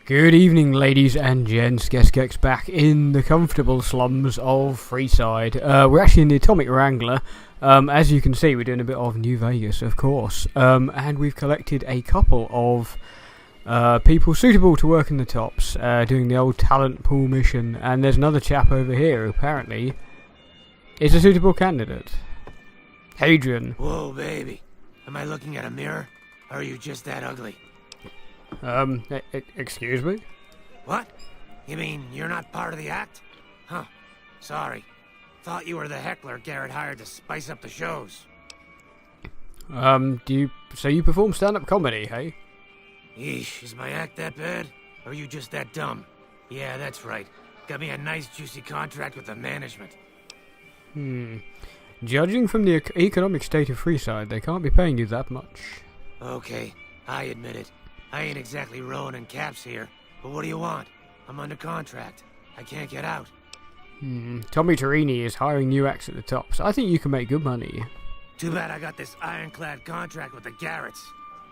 Good evening, ladies and gents. Gex back in the comfortable slums of Freeside. We're actually in the Atomic Wrangler. As you can see, we're doing a bit of New Vegas, of course. And we've collected a couple of people suitable to work in the tops, doing the old talent pool mission. And there's another chap over here who apparently is a suitable candidate. Hadrian. Whoa, baby. Am I looking at a mirror? Or are you just that ugly? Excuse me? What? You mean you're not part of the act? Huh. Sorry. Thought you were the heckler Garrett hired to spice up the shows. So you perform stand-up comedy, hey? Yeesh, is my act that bad? Or are you just that dumb? Yeah, that's right. Got me a nice juicy contract with the management. Judging from the economic state of Freeside, they can't be paying you that much. Okay, I admit it. I ain't exactly rowing in caps here, but what do you want? I'm under contract. I can't get out. Tommy Torini is hiring new acts at the top, so I think you can make good money. Too bad I got this ironclad contract with the Garretts.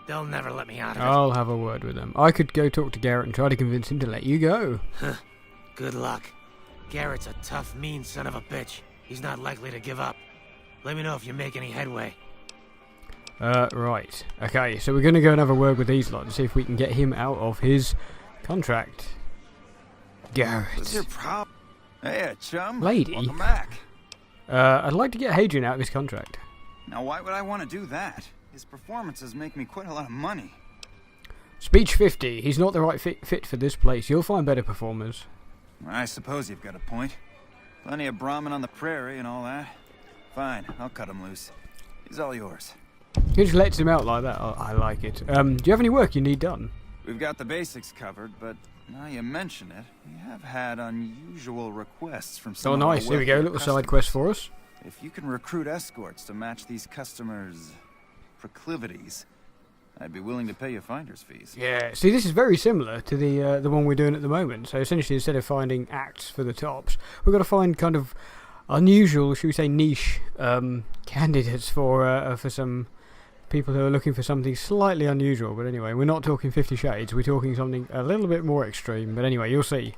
They'll never let me out of it. I'll have a word with them. I could go talk to Garrett and try to convince him to let you go. Good luck. Garrett's a tough, mean son of a bitch. He's not likely to give up. Let me know if you make any headway. Right. Okay, so we're going to go and have a word with these lot and see if we can get him out of his contract. Garrett. What's your problem? Hey, chum. Lady. Welcome back. I'd like to get Hadrian out of his contract. Now, why would I want to do that? His performances make me quite a lot of money. Speech 50. He's not the right fit for this place. You'll find better performers. I suppose you've got a point. Plenty of Brahmin on the prairie and all that. Fine, I'll cut him loose. He's all yours. He just lets him out like that. I like it. Do you have any work you need done? We've got the basics covered, but now you mention it, we have had unusual requests from some of our nice. Here we go. wealthier Little customers. side quest for us. If you can recruit escorts to match these customers' proclivities, I'd be willing to pay you finder's fees. Yeah, see, this is very similar to the one we're doing at the moment. So essentially, instead of finding acts for the tops, we've got to find kind of unusual, should we say, niche candidates for some people who are looking for something slightly unusual. But anyway, we're not talking 50 Shades. We're talking something a little bit more extreme. But anyway, you'll see.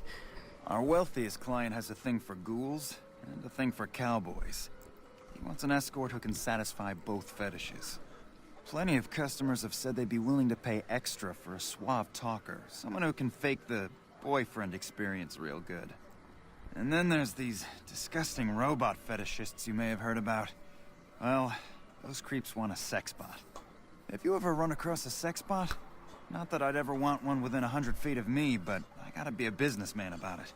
Our wealthiest client has a thing for ghouls and a thing for cowboys. He wants an escort who can satisfy both fetishes. Plenty of customers have said they'd be willing to pay extra for a suave talker, someone who can fake the boyfriend experience real good. And then there's these disgusting robot fetishists you may have heard about. Well, those creeps want a sexbot. If you ever run across a sexbot, not that I'd ever want one within 100 feet of me, but I gotta be a businessman about it.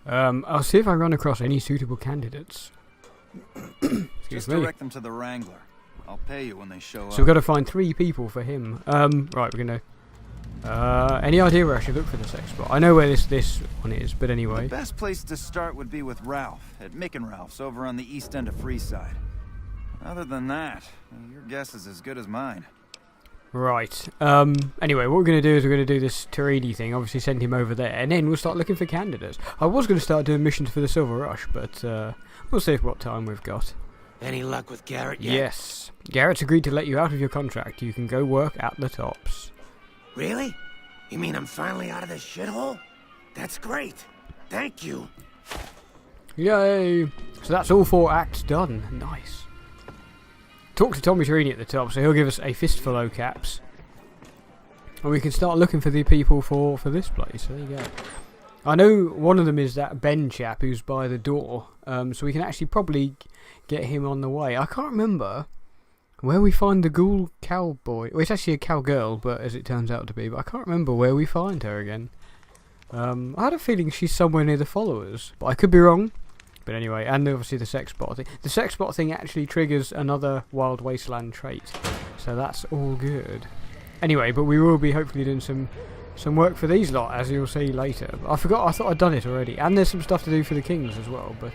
I'll see if I run across any suitable candidates. Just direct them to the Wrangler. I'll pay you when they show up. So we've got to find 3 people for him. Right, we're going to... any idea where I should look for the sexbot? I know where this one is, but anyway. The best place to start would be with Ralph, at Mick and Ralph's over on the east end of Freeside. Other than that, your guess is as good as mine. Right. Anyway, what we're going to do is we're going to do this Torini thing, obviously send him over there, and then we'll start looking for candidates. I was going to start doing missions for the Silver Rush, but we'll see what time we've got. Any luck with Garrett yet? Yes. Garrett's agreed to let you out of your contract. You can go work at the tops. Really? You mean I'm finally out of this shithole? That's great. Thank you. Yay! So that's all 4 acts done. Nice. Talk to Tommy Torini at the top, so he'll give us a fistful of caps. And we can start looking for the people for this place. There you go. I know one of them is that Ben chap who's by the door, so we can actually probably get him on the way. I can't remember where we find the ghoul cowboy. Well, it's actually a cowgirl, but as it turns out to be. But I can't remember where we find her again. I had a feeling she's somewhere near the followers, but I could be wrong. But anyway, and obviously the sexbot thing. The sexbot thing actually triggers another Wild Wasteland trait, so that's all good. Anyway, but we will be hopefully doing some work for these lot, as you'll see later. I forgot, I thought I'd done it already. And there's some stuff to do for the Kings as well, but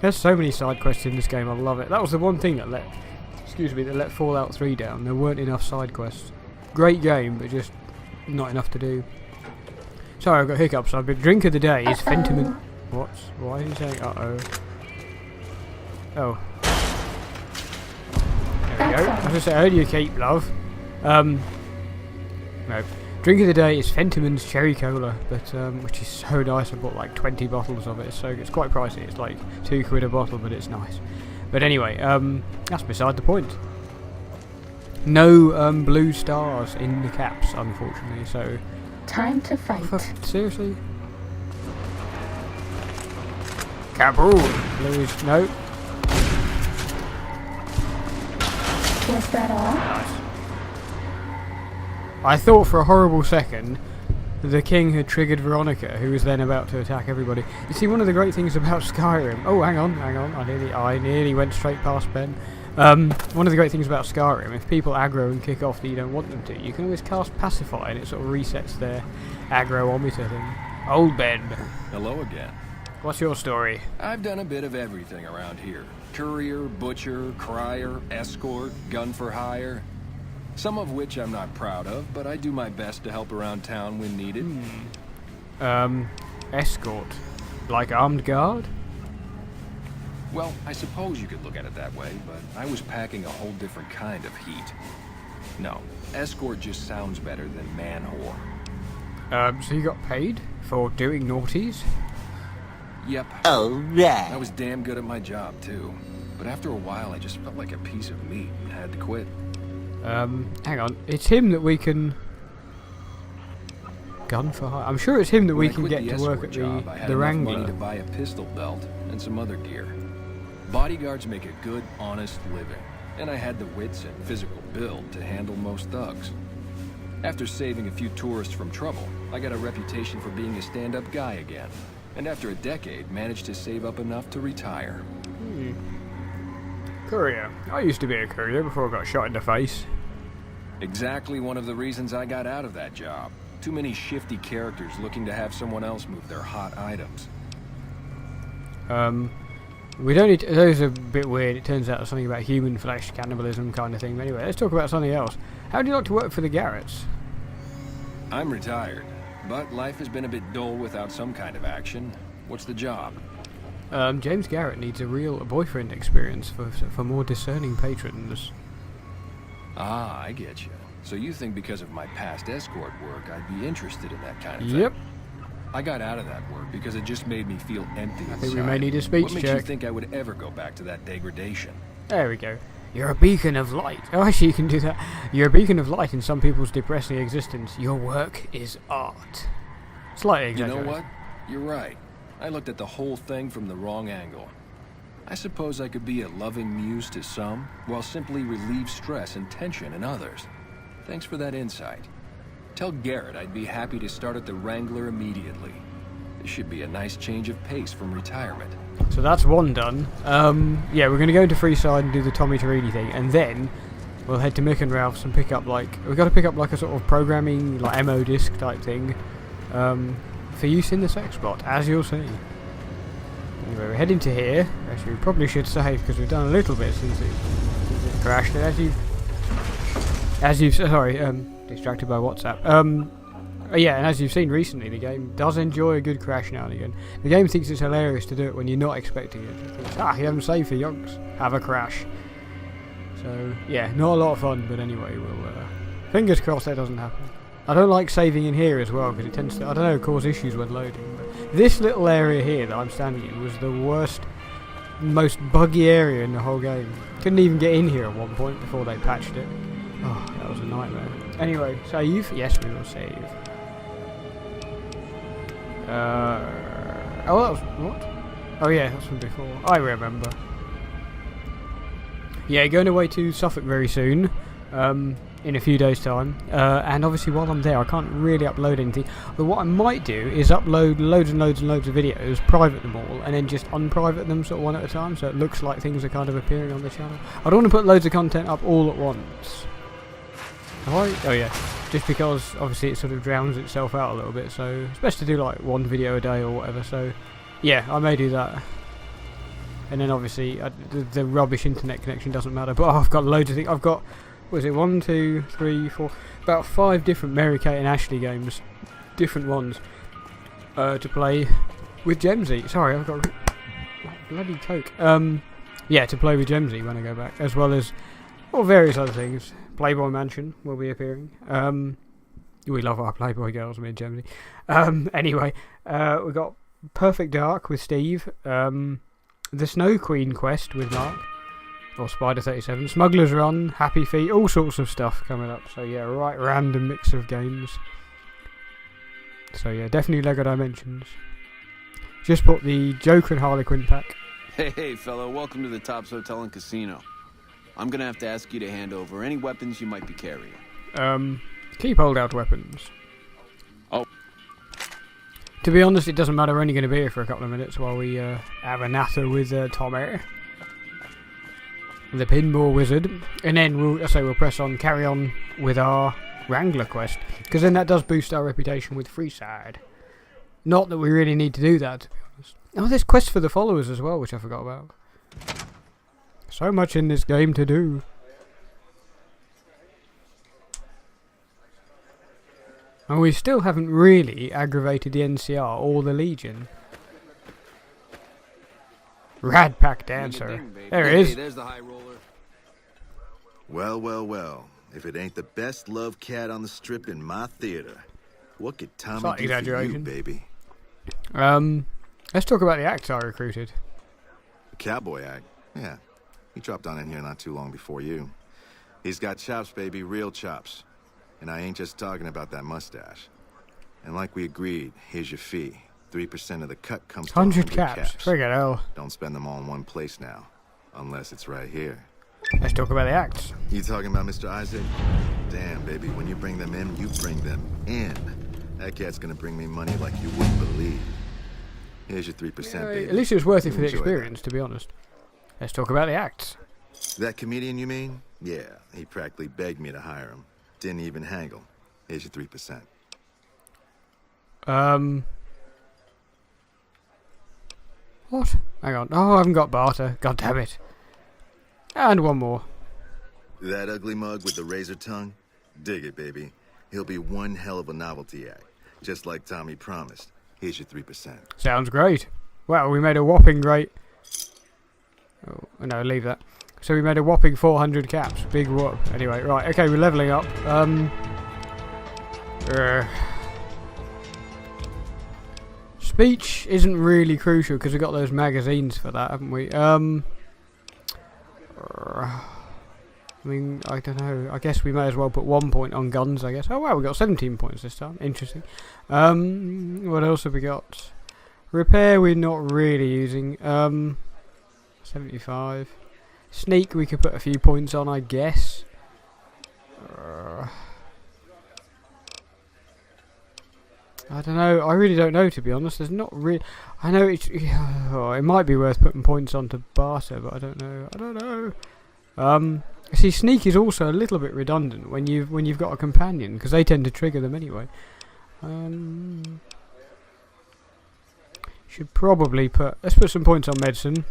there's so many side quests in this game, I love it. That was the one thing that let Fallout 3 down. There weren't enough side quests. Great game, but just not enough to do. Sorry, I've got hiccups. I've been drink of the day is Fentiment. What? Why are you saying uh-oh? Oh. There we go. I was going to say, earlier keep, love. No. Drink of the day is Fentiman's Cherry Cola, but which is so nice. I bought like 20 bottles of it, so it's quite pricey. It's like £2 a bottle, but it's nice. But anyway, that's beside the point. No blue stars in the caps, unfortunately. So Time to fight. seriously, Kaboom! Blues, no. Was that all? Nice. I thought for a horrible second the king had triggered Veronica, who was then about to attack everybody. You see, one of the great things about Skyrim... Oh, hang on. I nearly went straight past Ben. One of the great things about Skyrim, if people aggro and kick off that you don't want them to, you can always cast Pacify and it sort of resets their aggro-ometer thing. Old Ben. Hello again. What's your story? I've done a bit of everything around here. Courier, butcher, crier, escort, gun for hire. Some of which I'm not proud of, but I do my best to help around town when needed. Escort. Like armed guard? Well, I suppose you could look at it that way, but I was packing a whole different kind of heat. No, escort just sounds better than man whore. So you got paid for doing naughties? Yep. Oh, yeah. I was damn good at my job, too. But after a while, I just felt like a piece of meat and had to quit. Hang on. It's him that we can... Gun for hire? I'm sure it's him that we can get to work at the Wrangler. Money to buy a pistol belt and some other gear. Bodyguards make a good, honest living, and I had the wits and physical build to handle most thugs. After saving a few tourists from trouble, I got a reputation for being a stand-up guy again, and after a decade, managed to save up enough to retire. Courier. I used to be a courier before I got shot in the face. Exactly one of the reasons I got out of that job. Too many shifty characters looking to have someone else move their hot items. We don't need to, those are a bit weird. It turns out there's something about human flesh cannibalism kind of thing. But anyway, let's talk about something else. How do you like to work for the Garretts? I'm retired, but life has been a bit dull without some kind of action. What's the job? James Garrett needs a real boyfriend experience for more discerning patrons. Ah, I get you. So you think because of my past escort work, I'd be interested in that kind of thing? Yep. I got out of that work because it just made me feel empty inside. I think we may need a speech What makes check. you think I would ever go back to that degradation? There we go. You're a beacon of light. Oh, actually, you can do that. You're a beacon of light in some people's depressing existence. Your work is art. Slightly You exaggerated. know what? You're right. I looked at the whole thing from the wrong angle. I suppose I could be a loving muse to some, while simply relieve stress and tension in others. Thanks for that insight. Tell Garrett I'd be happy to start at the Wrangler immediately. This should be a nice change of pace from retirement. So that's one done. Yeah, we're going to go into Freeside and do the Tommy Torini thing, and then we'll head to Mick and Ralph's and pick up, like, we've got to pick up like a sort of programming, like MO disc type thing, for use in the sexbot, as you'll see. Anyway, we're heading to here. Actually, we probably should save because we've done a little bit since it crashed. And distracted by WhatsApp. Yeah, and as you've seen recently, the game does enjoy a good crash now and again. The game thinks it's hilarious to do it when you're not expecting it. It thinks, you haven't saved for yonks. Have a crash. So, yeah, not a lot of fun, but anyway, we'll... fingers crossed that doesn't happen. I don't like saving in here as well, because it tends to, I don't know, cause issues when loading. But this little area here that I'm standing in was the worst, most buggy area in the whole game. Couldn't even get in here at one point before they patched it. Oh, that was a nightmare. Anyway, save. Yes, we will save. Oh, that was... What? Oh yeah, that's from before. I remember. Yeah, going away to Suffolk very soon. In a few days' time. And obviously while I'm there, I can't really upload anything. But what I might do is upload loads and loads and loads of videos, private them all, and then just unprivate them sort of one at a time, so it looks like things are kind of appearing on the channel. I don't want to put loads of content up all at once. Oh yeah, just because obviously it sort of drowns itself out a little bit, so it's best to do like one video a day or whatever, so yeah, I may do that. And then obviously the rubbish internet connection doesn't matter, but I've got loads of things. I've got, what is it, 1, 2, 3, 4, about 5 different Mary Kate and Ashley games, different ones, to play with Gemsy. Sorry, I've got bloody coke. Yeah, to play with Gemsy when I go back, as well as various other things. Playboy Mansion will be appearing. We love our Playboy girls in Germany. Anyway, we got Perfect Dark with Steve. The Snow Queen quest with Mark. Or Spider 37. Smuggler's Run, Happy Feet, all sorts of stuff coming up. So yeah, right random mix of games. So yeah, definitely LEGO Dimensions. Just bought the Joker and Harley Quinn pack. Hey, fellow, welcome to the Tops Hotel and Casino. I'm gonna have to ask you to hand over any weapons you might be carrying. Keep holdout weapons. Oh. To be honest, it doesn't matter. We're only going to be here for a couple of minutes while we have a natter with Tommy, the pinball wizard, and then we'll press on, carry on with our Wrangler quest, because then that does boost our reputation with Freeside. Not that we really need to do that, to be honest. Oh, there's quests for the followers as well, which I forgot about. So much in this game to do. And we still haven't really aggravated the NCR or the Legion. Rad Pack Dancer. There it is. There's the high roller. Well, well, well. If it ain't the best loved cat on the strip in my theater, what could Tommy Slight do for you, exaggeration. baby? Let's talk about the acts I recruited. The cowboy act? Yeah. He dropped on in here not too long before you. He's got chops, baby, real chops. And I ain't just talking about that mustache. And like we agreed, here's your fee. 3% of the cut comes to 100 caps. Friggin' hell. Don't spend them all in one place now. Unless it's right here. Let's talk about the acts. You talking about Mr. Isaac? Damn, baby, when you bring them in, you bring them in. That cat's gonna bring me money like you wouldn't believe. Here's your 3%, baby. At least it was worth it for the Enjoy experience, to be honest. Let's talk about the acts. That comedian you mean? Yeah, he practically begged me to hire him. Didn't even haggle. Here's your 3%. What? Hang on. Oh, I haven't got barter. God damn it. And one more. That ugly mug with the razor tongue? Dig it, baby. He'll be one hell of a novelty act. Just like Tommy promised. Here's your 3%. Sounds great. Well, we made a whopping great... Oh, no, leave that. So we made a whopping 400 caps. Big whoop. Anyway, right. Okay, we're leveling up. Speech isn't really crucial because we got those magazines for that, haven't we? I mean, I don't know. I guess we may as well put 1 point on guns, I guess. Oh, wow, we got 17 points this time. Interesting. What else have we got? Repair we're not really using. 75. Sneak we could put a few points on, I guess. I don't know. I really don't know, to be honest. There's not really... I know it's... Oh, it might be worth putting points on to barter, but I don't know. I don't know. See, sneak is also a little bit redundant when you've got a companion, because they tend to trigger them anyway. Should probably put... Let's put some points on medicine.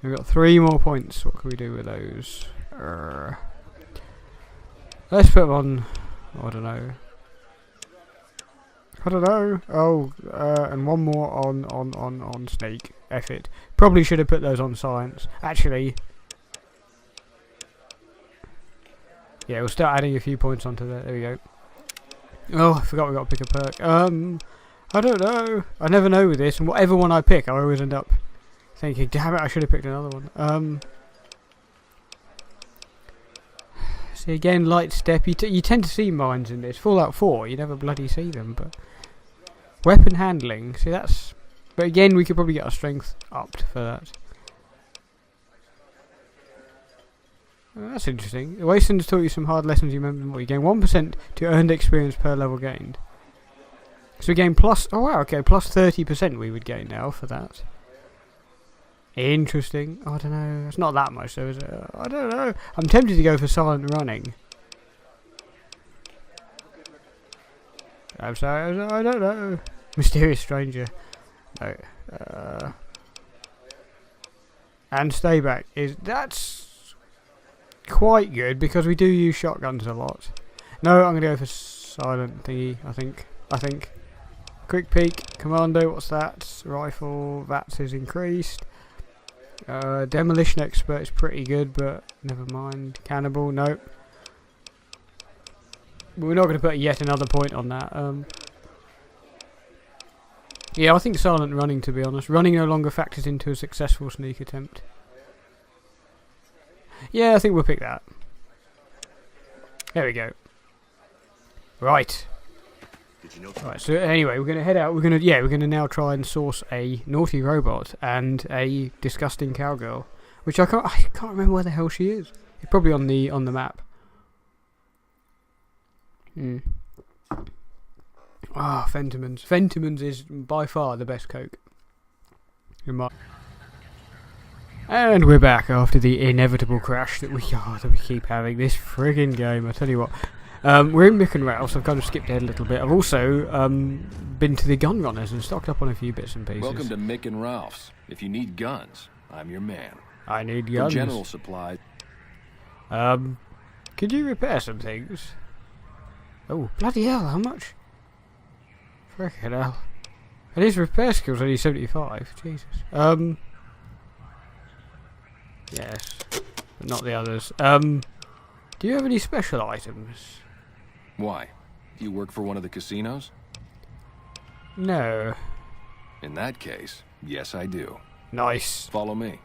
We've got 3 more points. What can we do with those? Let's put them on... I don't know. Oh, and one more on sneak. F it. Probably should have put those on science. Actually... Yeah, we'll start adding a few points onto that. There we go. Oh, I forgot we got to pick a perk. I don't know. I never know with this, and whatever one I pick, I always end up thinking, damn it, I should have picked another one. See, again, light step. You tend to see mines in this. Fallout 4, you never bloody see them, but... Weapon handling. See, that's... But again, we could probably get our strength upped for that. That's interesting. The Wastelanders taught you some hard lessons. You remember what you gain 1% to earned experience per level gained. So we gain plus... Oh wow, okay, plus 30% we would gain now for that. Interesting. Oh, I don't know. It's not that much though, is it? I don't know. I'm tempted to go for silent running. I'm sorry, I don't know. Mysterious stranger. No. And stay back is... That's... quite good because we do use shotguns a lot. No, I'm gonna go for silent thingy. I think. Quick peek, commando. What's that? Rifle. That's is increased. Demolition expert is pretty good, but never mind. Cannibal. Nope. we're not going to put yet another point on that. Yeah, I think silent running, to be honest. Running no longer factors into a successful sneak attempt. Yeah, I think we'll pick that. There we go. Right. Right, so anyway, we're going to head out. We're going to now try and source a naughty robot and a disgusting cowgirl, which I can't remember where the hell she is. It's probably on the map. Ah, Fentimans. Fentimans is by far the best Coke. And we're back after the inevitable crash that we keep having. This friggin' game, I tell you what. We're in Mick and Ralph's. I've kind of skipped ahead a little bit. I've also been to the gun runners and stocked up on a few bits and pieces. Welcome to Mick and Ralph's. If you need guns, I'm your man. I need For guns. general supplies. Could you repair some things? Oh, bloody hell, how much? Frickin' hell. And his repair skill's only 75. Jesus. Yes. But not the others. Do you have any special items? Why? Do you work for one of the casinos? No. In that case, yes I do. Nice. Follow me.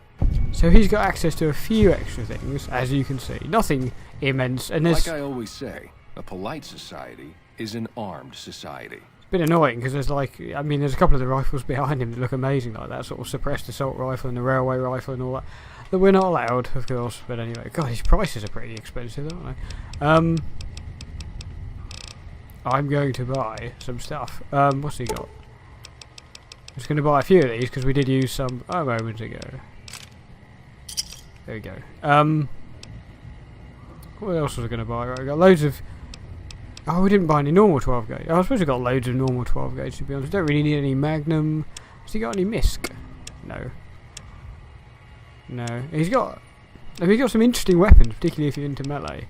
So he's got access to a few extra things, as you can see. Nothing immense. And there's... Like I always say, a polite society is an armed society. It's been annoying because there's there's a couple of the rifles behind him that look amazing, like that sort of suppressed assault rifle and the railway rifle and all that. That we're not allowed, of course. But anyway, God, his prices are pretty expensive, aren't they? I'm going to buy some stuff. What's he got? I'm just going to buy a few of these because we did use some a moment ago. There we go. What else was I going to buy? Right, I got loads of... Oh, we didn't buy any normal 12 gauge. I suppose we got loads of normal 12 gauge, to be honest. Don't really need any Magnum. Has he got any MISC? No. No. He's got some interesting weapons, particularly if you're into melee.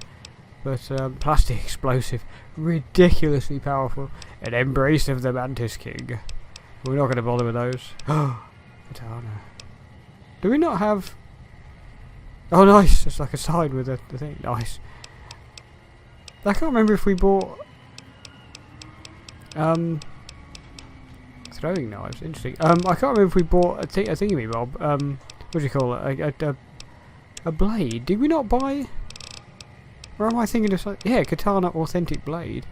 But plastic explosive, ridiculously powerful. An embrace of the Mantis King. We're not going to bother with those. Katana. Do we not have... Oh, nice. It's like a side with the thing. Nice. I can't remember if we bought... Throwing knives. Interesting. I can't remember if we bought a thingy-bob. What do you call it? A blade. Did we not buy... Or am I thinking of something? Yeah, Katana Authentic Blade.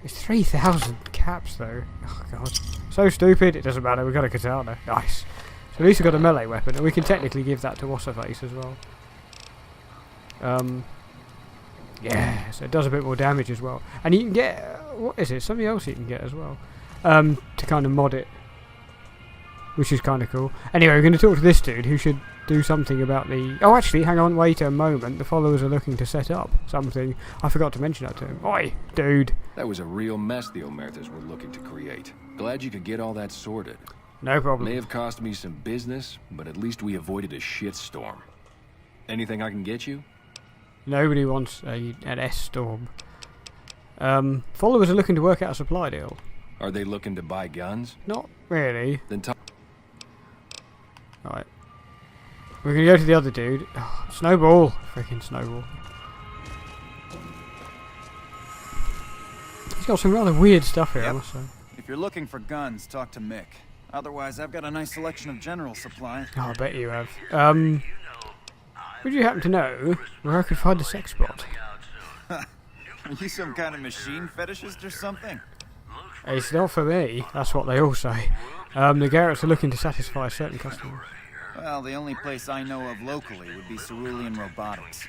It's 3,000 caps though. Oh god. So stupid, it doesn't matter, we got a Katana. Nice. So at least we got a melee weapon, and we can technically give that to What's-Her-Face as well. Yeah, so it does a bit more damage as well. And you can get... what is it? Something else you can get as well. To kind of mod it. Which is kind of cool. Anyway, we're going to talk to this dude who should do something about the... Oh, actually, hang on, wait a moment. The followers are looking to set up something. I forgot to mention that to him. Oi, dude. That was a real mess the Omertas were looking to create. Glad you could get all that sorted. No problem. May have cost me some business, but at least we avoided a shitstorm. Anything I can get you? Nobody wants an S-storm. Followers are looking to work out a supply deal. Are they looking to buy guns? Not really. Then Right. We're gonna go to the other dude. Oh, Snowball. Freaking Snowball. He's got some rather weird stuff here, I must say. If you're looking for guns, talk to Mick. Otherwise, I've got a nice selection of general supplies. Oh, I bet you have. Would you happen to know where I could find a sexbot? Are you some kind of machine fetishist or something? It's not for me. That's what they all say. The Garretts are looking to satisfy a certain customer. Well, the only place I know of locally would be Cerulean Robotics.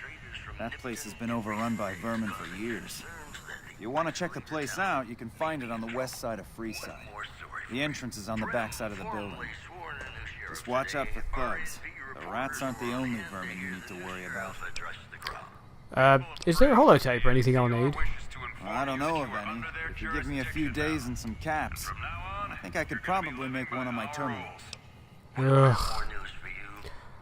That place has been overrun by vermin for years. If you want to check the place out, you can find it on the west side of Freeside. The entrance is on the back side of the building. Just watch out for thugs. The rats aren't the only vermin you need to worry about. Is there a holotape or anything I'll need? Well, I don't know of any. If you give me a few days and some caps, I think I could probably make one on my terminal. Ugh.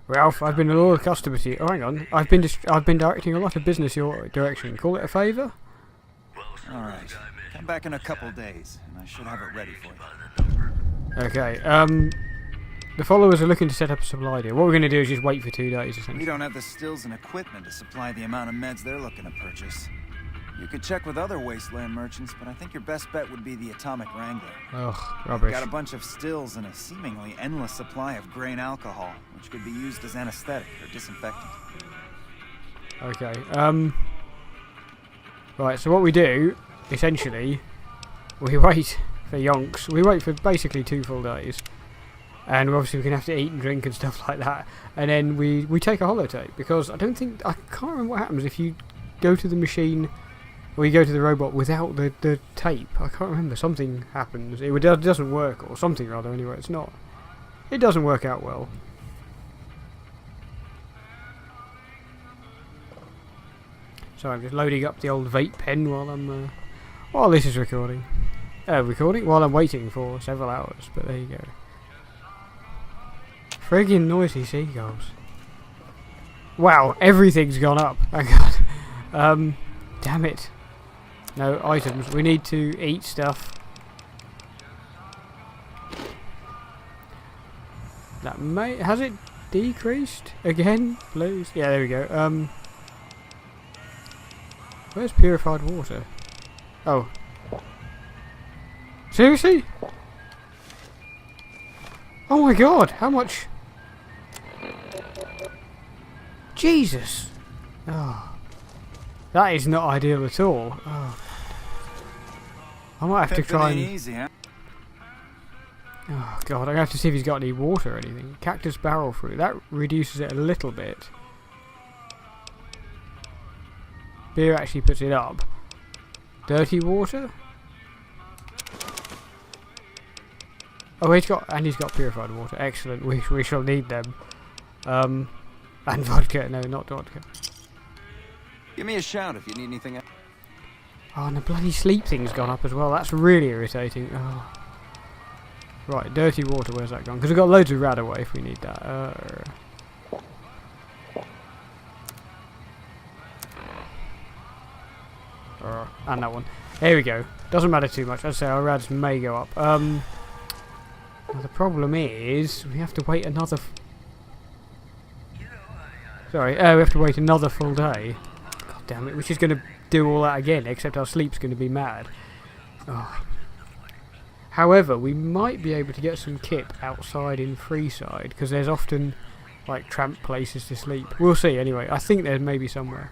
Ralph, I've been a loyal customer to you. Oh, hang on. I've been directing a lot of business your direction. Call it a favour? Alright. Come back in a couple days, and I should have it ready for you. Okay, The followers are looking to set up a supply deal. What we're going to do is just wait for 2 days, We essentially. don't have the stills and equipment to supply the amount of meds they're looking to purchase. You could check with other wasteland merchants, but I think your best bet would be the Atomic Wrangler. Ugh, rubbish. Got a bunch of stills and a seemingly endless supply of grain alcohol, which could be used as anesthetic or disinfectant. Okay, right, so what we do, essentially, we wait for yonks. We wait for basically 2 full days. And obviously we're going to have to eat and drink and stuff like that. And then we take a holotape, because I can't remember what happens if you go to the machine, or you go to the robot without the tape. I can't remember, something happens. It doesn't work, or something rather, anyway, it doesn't work out well. So I'm just loading up the old vape pen while this is recording. While I'm waiting for several hours, but there you go. Friggin' noisy seagulls. Wow, everything's gone up. Thank God. Damn it. No, items. We need to eat stuff. Has it decreased again, please? Yeah, there we go. Where's purified water? Oh. Seriously? Oh my God, how much? Jesus. Oh. That is not ideal at all. Oh. I might have to try and... Easy, huh? Oh God, I'm going to have to see if he's got any water or anything. Cactus barrel fruit, that reduces it a little bit. Beer actually puts it up. Dirty water? Oh, he's got purified water. Excellent. We shall need them. And vodka. No, not vodka. Give me a shout if you need anything else. Oh, and the bloody sleep thing's gone up as well. That's really irritating. Oh. Right, dirty water. Where's that gone? Because we've got loads of Radaway if we need that. And that one. There we go. Doesn't matter too much. I'd say our rads may go up. Now the problem is we have to wait another. We have to wait another full day. God damn it! Which is going to do all that again, except our sleep's going to be mad. Oh. However, we might be able to get some kip outside in Freeside, because there's often like tramp places to sleep. We'll see. Anyway, I think there's maybe somewhere.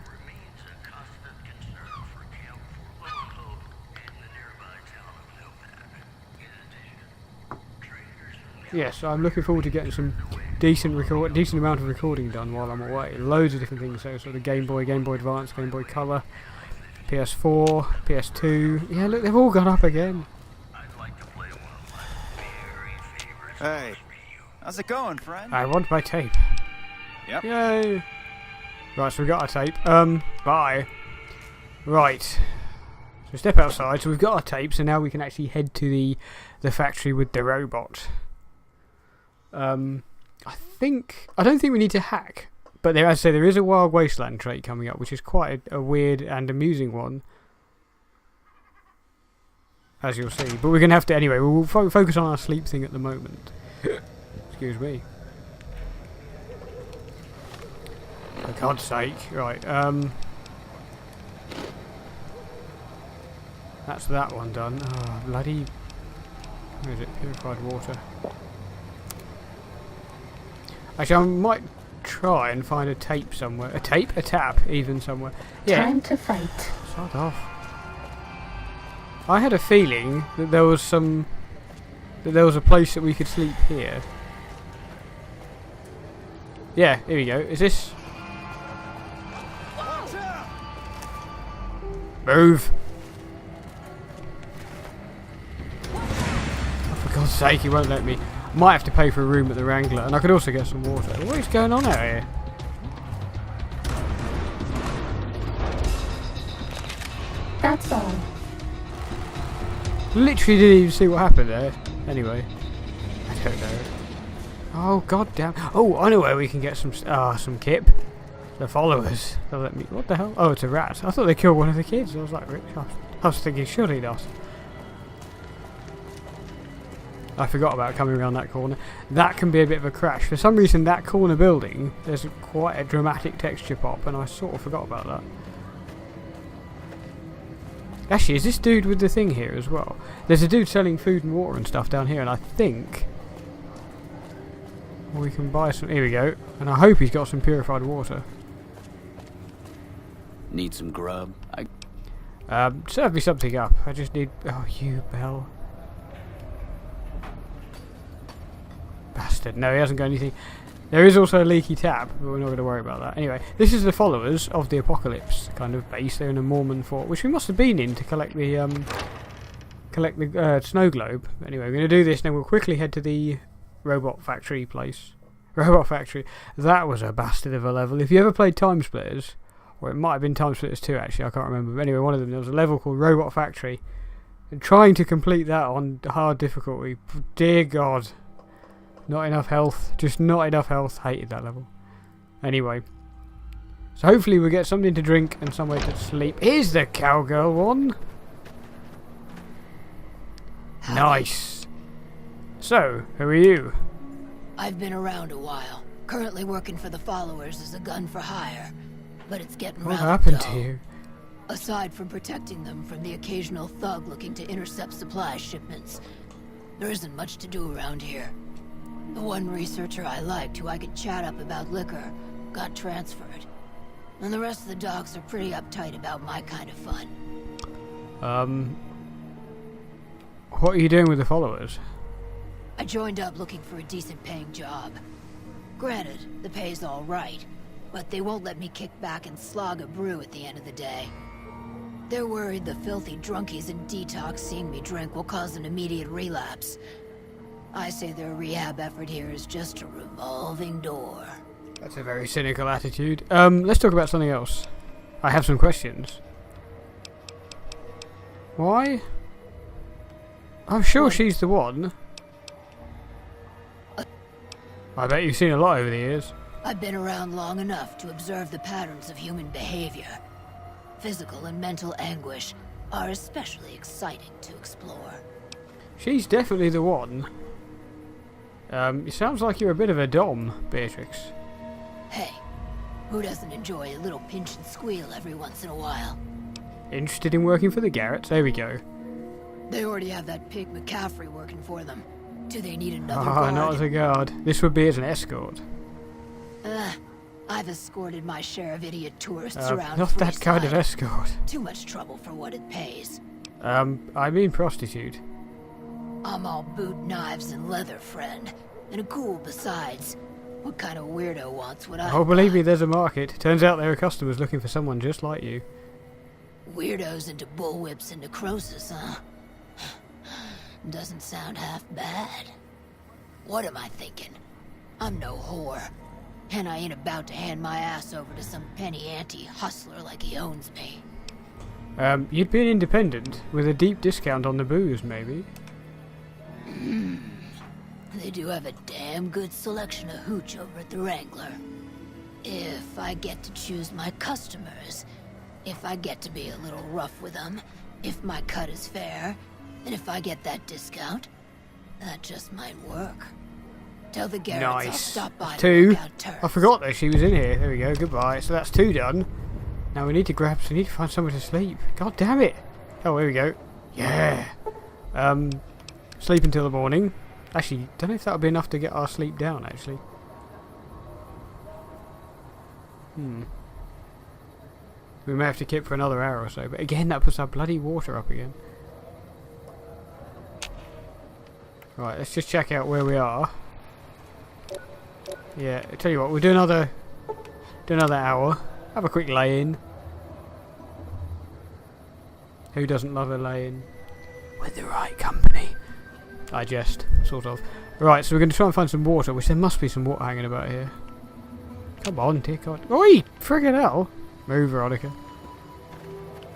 Yes, I'm looking forward to getting some decent amount of recording done while I'm away. Loads of different things, so sort of Game Boy, Game Boy Advance, Game Boy Color, PS4, PS2. Yeah, look, they've all gone up again. Hey, how's it going, friend? I want my tape. Yep. Yay! Right, so we got our tape. Bye. Right. So step outside. So we've got our tape. So now we can actually head to the factory with the robot. I don't think we need to hack, but as I say, there is a Wild Wasteland trait coming up, which is quite a weird and amusing one, as you'll see. But we're going to have to anyway. We'll focus on our sleep thing at the moment. Excuse me. For God's sake! Right. That's that one done. Oh, bloody. Where is it? Purified water. Actually, I might try and find a tape somewhere. A tape? A tap, even somewhere. Yeah. Time to fight. Sod off. I had a feeling that there was a place that we could sleep here. Yeah, here we go. Is this? Move! Oh, for God's sake, he won't let me. Might have to pay for a room at the Wrangler, and I could also get some water. What is going on out here? That's all. Literally didn't even see what happened there. Anyway, I don't know. Oh God damn! Oh, I know where we can get some kip. The followers. They'll let me. What the hell? Oh, it's a rat. I thought they killed one of the kids. I was like, I was thinking, surely not. I forgot about coming around that corner. That can be a bit of a crash. For some reason, that corner building, there's quite a dramatic texture pop, and I sort of forgot about that. Actually, is this dude with the thing here as well? There's a dude selling food and water and stuff down here, and I think we can buy some. Here we go. And I hope he's got some purified water. Need some grub? Serve me something up. I just need. Oh, you bell. Bastard. No, he hasn't got anything. There is also a leaky tap, but we're not going to worry about that. Anyway, this is the followers of the Apocalypse kind of base. They're in a Mormon fort, which we must have been in to collect the snow globe. Anyway, we're going to do this, and then we'll quickly head to the robot factory place. Robot factory. That was a bastard of a level. If you ever played Time Splitters, or it might have been Time Splitters 2 actually, I can't remember. But anyway, one of them, there was a level called Robot Factory. And trying to complete that on hard difficulty, dear God. Not enough health. Just not enough health. Hated that level. Anyway. So hopefully we'll get something to drink and somewhere to sleep. Here's the cowgirl one. Nice. So, who are you? I've been around a while. Currently working for the followers as a gun for hire. But it's getting What rather happened dull. to you? Aside from protecting them from the occasional thug looking to intercept supply shipments, there isn't much to do around here. The one researcher I liked, who I could chat up about liquor, got transferred. And the rest of the dogs are pretty uptight about my kind of fun. What are you doing with the followers? I joined up looking for a decent paying job. Granted, the pay's all right, but they won't let me kick back and slog a brew at the end of the day. They're worried the filthy drunkies in detox seeing me drink will cause an immediate relapse. I say their rehab effort here is just a revolving door. That's a very cynical attitude. Let's talk about something else. I have some questions. Why? I'm sure she's the one. I bet you've seen a lot over the years. I've been around long enough to observe the patterns of human behavior. Physical and mental anguish are especially exciting to explore. She's definitely the one. It sounds like you're a bit of a dom, Beatrix. Hey, who doesn't enjoy a little pinch and squeal every once in a while? Interested in working for the Garretts? There we go. They already have that pig McCaffrey working for them. Do they need another Ah, guard? not as a guard. This would be as an escort. I've escorted my share of idiot tourists around. Not that kind of escort. Too much trouble for what it pays. I mean prostitute. I'm all boot, knives, and leather, friend. And a ghoul besides. What kind of weirdo wants what I Oh, believe me, there's a market. Turns out there are customers looking for someone just like you. Weirdos into bullwhips and necrosis, huh? Doesn't sound half bad. What am I thinking? I'm no whore. And I ain't about to hand my ass over to some penny ante hustler like he owns me. You'd be an independent, with a deep discount on the booze, maybe. They do have a damn good selection of hooch over at the Wrangler. If I get to choose my customers, if I get to be a little rough with them, if my cut is fair, and if I get that discount, that just might work. Tell the Garretts I'll Nice. stop by to Two. work out terms. I forgot that she was in here. There we go. Goodbye. So that's 2 done. Now we need to we need to find somewhere to sleep. God damn it. Oh, here we go. Yeah. Sleep until the morning. Actually, don't know if that would be enough to get our sleep down, actually. We may have to keep for another hour or so. But again, that puts our bloody water up again. Right, let's just check out where we are. Yeah, I tell you what, we'll do another hour. Have a quick lay-in. Who doesn't love a lay-in? With the right company. I jest, sort of. Right, so we're going to try and find some water, which there must be some water hanging about here. Come on, dear God. Oi! Friggin' hell! Move, Veronica.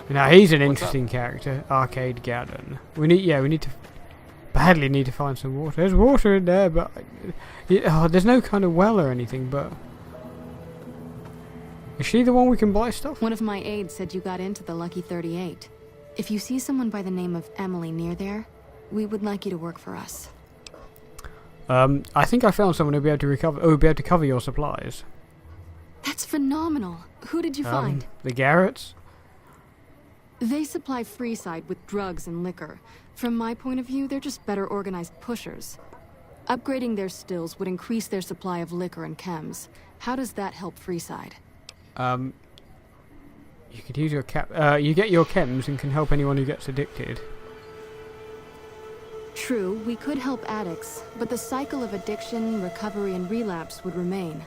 Now, he's an interesting character. Arcade Gaddon. We need to... badly need to find some water. There's water in there, but... there's no kind of well or anything, but... Is she the one we can buy stuff? One of my aides said you got into the Lucky 38. If you see someone by the name of Emily near there, we would like you to work for us. I think I found someone who'll be able to recover. Oh, who'll be able to cover your supplies. That's phenomenal. Who did you find? The Garretts. They supply Freeside with drugs and liquor. From my point of view, they're just better organized pushers. Upgrading their stills would increase their supply of liquor and chems. How does that help Freeside? You could use your you get your chems and can help anyone who gets addicted. True, we could help addicts, but the cycle of addiction, recovery, and relapse would remain.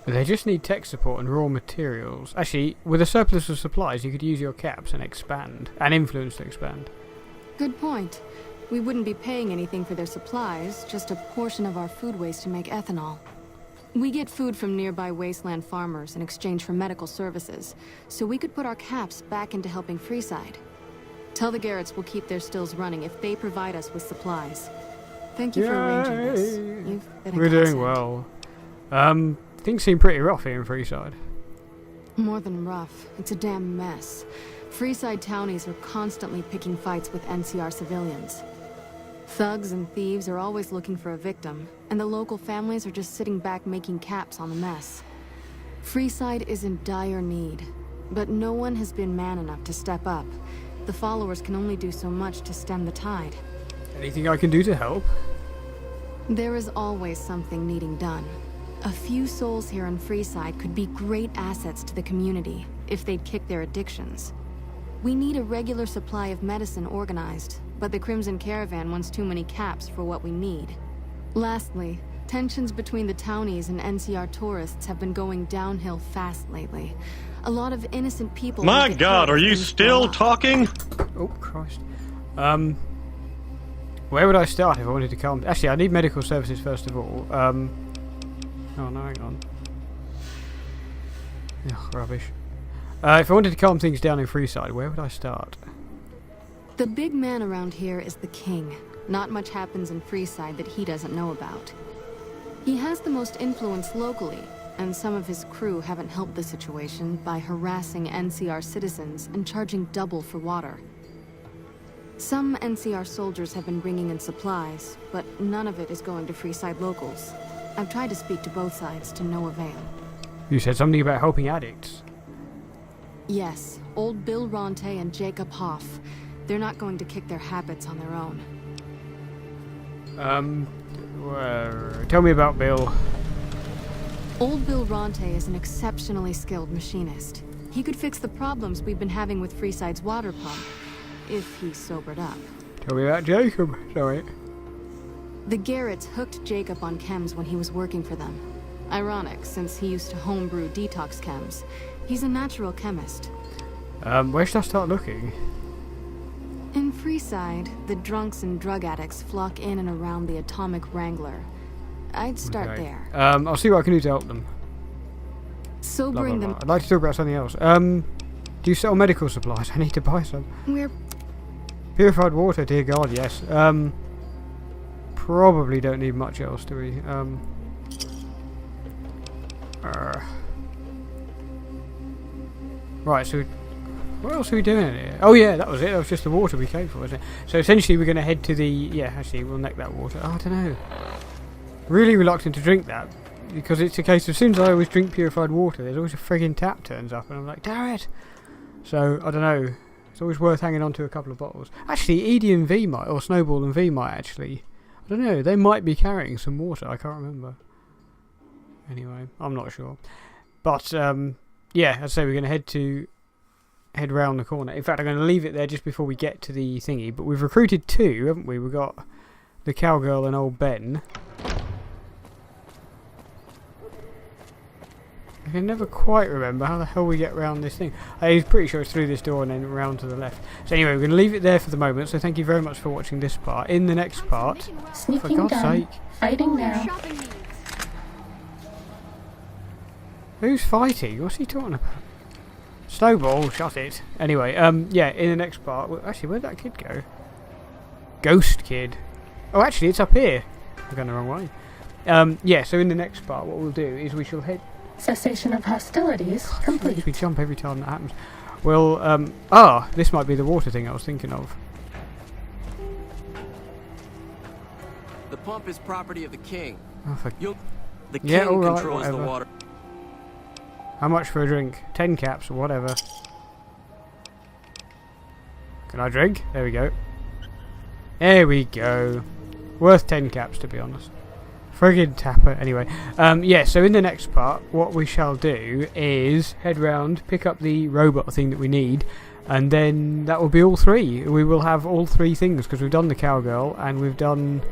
They just need tech support and raw materials. Actually, with a surplus of supplies, you could use your caps and expand, and influence to expand. Good point. We wouldn't be paying anything for their supplies, just a portion of our food waste to make ethanol. We get food from nearby wasteland farmers in exchange for medical services, so we could put our caps back into helping Freeside. Tell the Garretts we'll keep their stills running if they provide us with supplies. Thank you for arranging this. You've been a We're doing godsend. well. Things seem pretty rough here in Freeside. More than rough. It's a damn mess. Freeside townies are constantly picking fights with NCR civilians. Thugs and thieves are always looking for a victim, and the local families are just sitting back making caps on the mess. Freeside is in dire need, but no one has been man enough to step up. The followers can only do so much to stem the tide. Anything I can do to help? There is always something needing done. A few souls here on Freeside could be great assets to the community if they'd kick their addictions. We need a regular supply of medicine organized, but the Crimson Caravan wants too many caps for what we need. Lastly, tensions between the townies and NCR tourists have been going downhill fast lately. A lot of innocent people... My God, are you still talking? Oh, Christ. Where would I start if I wanted to calm... Actually, I need medical services first of all. Oh, no, hang on. Ugh, rubbish. If I wanted to calm things down in Freeside, where would I start? The big man around here is the king. Not much happens in Freeside that he doesn't know about. He has the most influence locally, and some of his crew haven't helped the situation by harassing NCR citizens and charging double for water. Some NCR soldiers have been bringing in supplies, but none of it is going to Freeside locals. I've tried to speak to both sides to no avail. You said something about helping addicts. Yes, old Bill Ronte and Jacob Hoff. They're not going to kick their habits on their own. Tell me about Bill. Old Bill Ronte is an exceptionally skilled machinist. He could fix the problems we've been having with Freeside's water pump, if he sobered up. Tell me about Jacob. Sorry. The Garretts hooked Jacob on chems when he was working for them. Ironic, since he used to homebrew detox chems. He's a natural chemist. Where should I start looking? In Freeside, the drunks and drug addicts flock in and around the atomic Wrangler. I'd start there. I'll see what I can do to help them. Sobering them... I'd like to talk about something else. Do you sell medical supplies? I need to buy some. We're... Purified water, dear God, yes. Probably don't need much else, do we? Right, so what else are we doing in here? Oh yeah, that was it. That was just the water we came for, wasn't it? So essentially we're going to head to the... Yeah, actually, we'll neck that water. Oh, I don't know. Really reluctant to drink that, because it's a case of as soon as I always drink purified water, there's always a friggin' tap turns up, and I'm like, damn it! So, I don't know. It's always worth hanging on to a couple of bottles. Actually, Edie and V might, or Snowball and V might actually... I don't know, they might be carrying some water, I can't remember. Anyway, I'm not sure. But, yeah, I'd say we're going to head round the corner. In fact, I'm going to leave it there just before we get to the thingy. But we've recruited two, haven't we? We've got the cowgirl and old Ben. I can never quite remember how the hell we get round this thing. I'm pretty sure it's through this door and then round to the left. So anyway, we're going to leave it there for the moment. So thank you very much for watching this part. In the next part, Sneaking for God's done. sake, Fighting now. who's fighting? What's he talking about? Snowball, shut it. Anyway, yeah, in the next part... Well, actually, where'd that kid go? Ghost kid. Oh, actually, it's up here. I'm going the wrong way. Yeah, so in the next part, what we'll do is we shall head... Cessation of hostilities complete. We jump every time that happens. Well, this might be the water thing I was thinking of. The pump is property of the king. Oh, The king yeah, all right, controls whatever. the water. How much for a drink? 10 caps or whatever. Can I drink? There we go. There we go. Worth 10 caps, to be honest. Friggin' tapper. Anyway, yeah, so in the next part, what we shall do is head round, pick up the robot thing that we need, and then that will be all three. We will have all three things, because we've done the cowgirl, and we've done...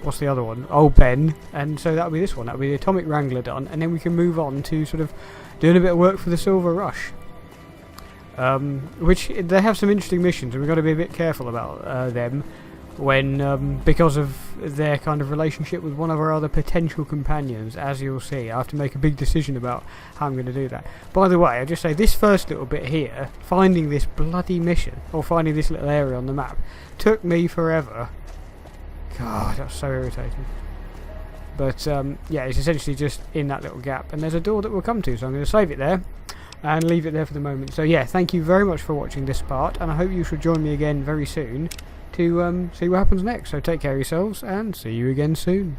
What's the other one? Old Ben. And so that'll be this one. That'll be the Atomic Wrangler done, and then we can move on to sort of doing a bit of work for the Silver Rush. Which, they have some interesting missions, and we've got to be a bit careful about them. When, because of their kind of relationship with one of our other potential companions, as you'll see. I have to make a big decision about how I'm going to do that. By the way, I just say this first little bit here, finding this bloody mission, or finding this little area on the map, took me forever. God, that's so irritating. But, yeah, it's essentially just in that little gap, and there's a door that we'll come to, so I'm going to save it there, and leave it there for the moment. So yeah, thank you very much for watching this part, and I hope you should join me again very soon to see what happens next. So take care of yourselves, and see you again soon.